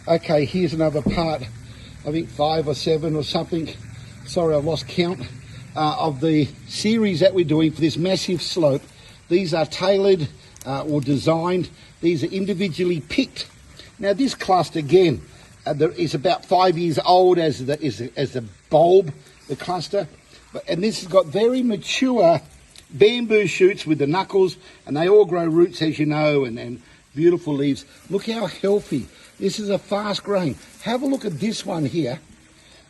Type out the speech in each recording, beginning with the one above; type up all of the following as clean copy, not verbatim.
Okay, here's another part, I think 5 or 7 or something, sorry I've lost count, of the series that we're doing for this massive slope. These are tailored or designed, these are individually picked. Now this cluster again is about 5 years old as the bulb, the cluster, and this has got very mature bamboo shoots with the knuckles, and they all grow roots, as you know, and beautiful leaves. Look how healthy. This is a fast growing. Have a look at this one here.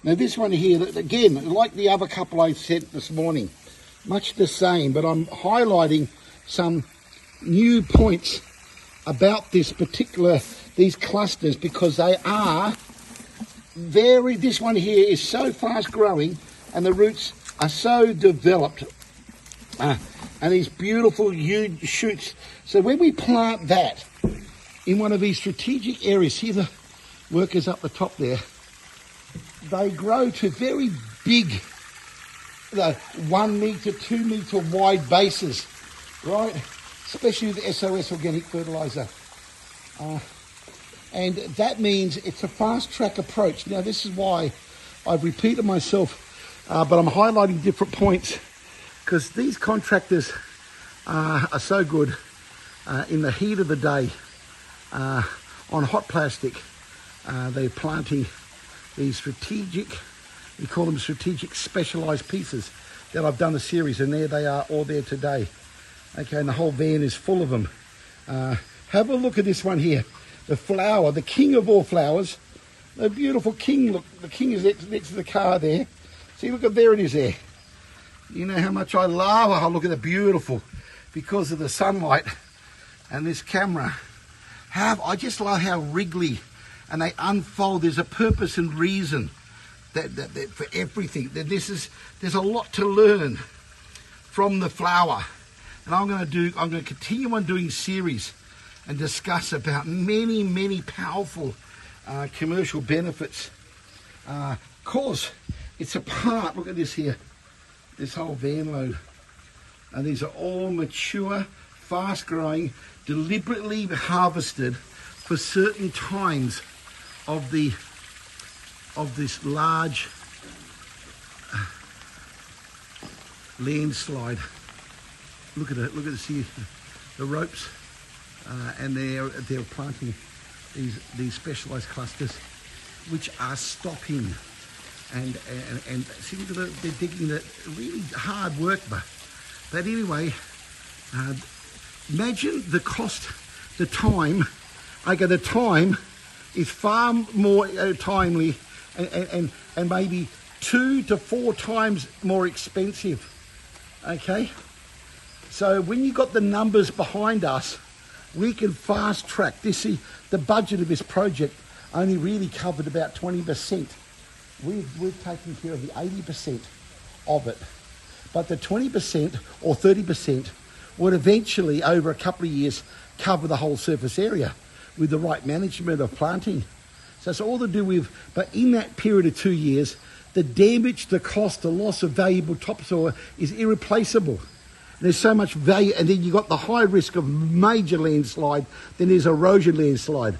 Now this one here, again, like the other couple I sent this morning, much the same, but I'm highlighting some new points about these clusters, because they are this one here is so fast growing and the roots are so developed. And these beautiful huge shoots. So when we plant that in one of these strategic areas, see the workers up the top there, they grow to very big, 1 metre, 2 metre wide bases, right? Especially with SOS Organic Fertilizer. And that means it's a fast track approach. Now this is why I've repeated myself, but I'm highlighting different points, because these contractors are so good in the heat of the day on hot plastic. They're planting these strategic, we call them strategic specialised pieces that I've done a series, and there they are all there today. Okay, and the whole van is full of them. Have a look at this one here. The flower, the king of all flowers, the beautiful king. Look, the king is next to the car there. See, look at, there it is there. You know how much I love it. Oh, look at the beautiful, because of the sunlight and this camera. I just love how wriggly and they unfold. There's a purpose and reason that for everything. There's a lot to learn from the flower, and I'm going to continue on doing series and discuss about many powerful commercial benefits. Of course, it's a part. Look at this here. This whole van load, and these are all mature, fast growing, deliberately harvested for certain times of this large landslide. Look at it, see the ropes, and they're planting these specialised clusters which are stopping. And see, look at they're digging the really hard work, but anyway, imagine the cost, the time. Okay, the time is far more timely and maybe 2 to 4 times more expensive. Okay, so when you got the numbers behind us, we can fast track this. See, the budget of this project only really covered about 20%. We've taken care of the 80% of it, but the 20% or 30% would eventually, over a couple of years, cover the whole surface area with the right management of planting. So it's all to do with, but in that period of 2 years, the damage, the cost, the loss of valuable topsoil is irreplaceable. And there's so much value, and then you've got the high risk of major landslide, then there's erosion landslide.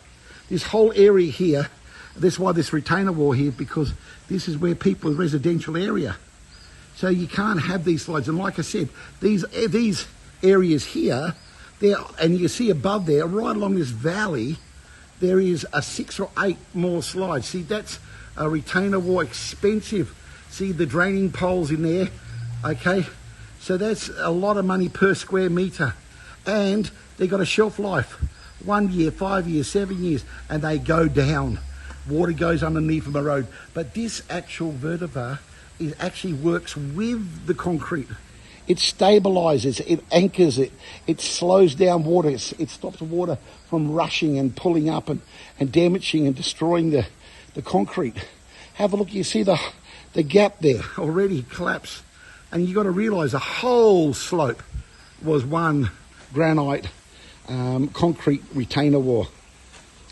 This whole area here, that's why this retainer wall here, because this is where people, residential area. So you can't have these slides. And like I said, these areas here, and you see above there, right along this valley, there is a 6 or 8 more slides. See, that's a retainer wall, expensive. See the draining poles in there, okay? So that's a lot of money per square metre. And they've got a shelf life, 1 year, 5 years, 7 years, and they go down. Water goes underneath them, erode. But this actual vetiver actually works with the concrete. It stabilizes, it anchors it, it slows down water, it stops water from rushing and pulling up and damaging and destroying the concrete. Have a look, you see the gap there already collapsed. And you've got to realise the whole slope was one granite concrete retainer wall.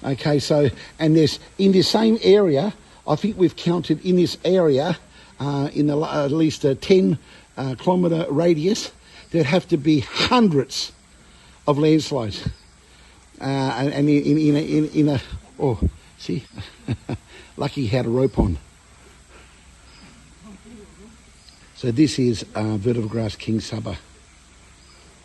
Okay, so, and there's, in the same area, I think we've counted in this area, in at least a 10 kilometre radius, there'd have to be hundreds of landslides. And in a See? Lucky he had a rope on. So this is Vetiver Grass King Sabah.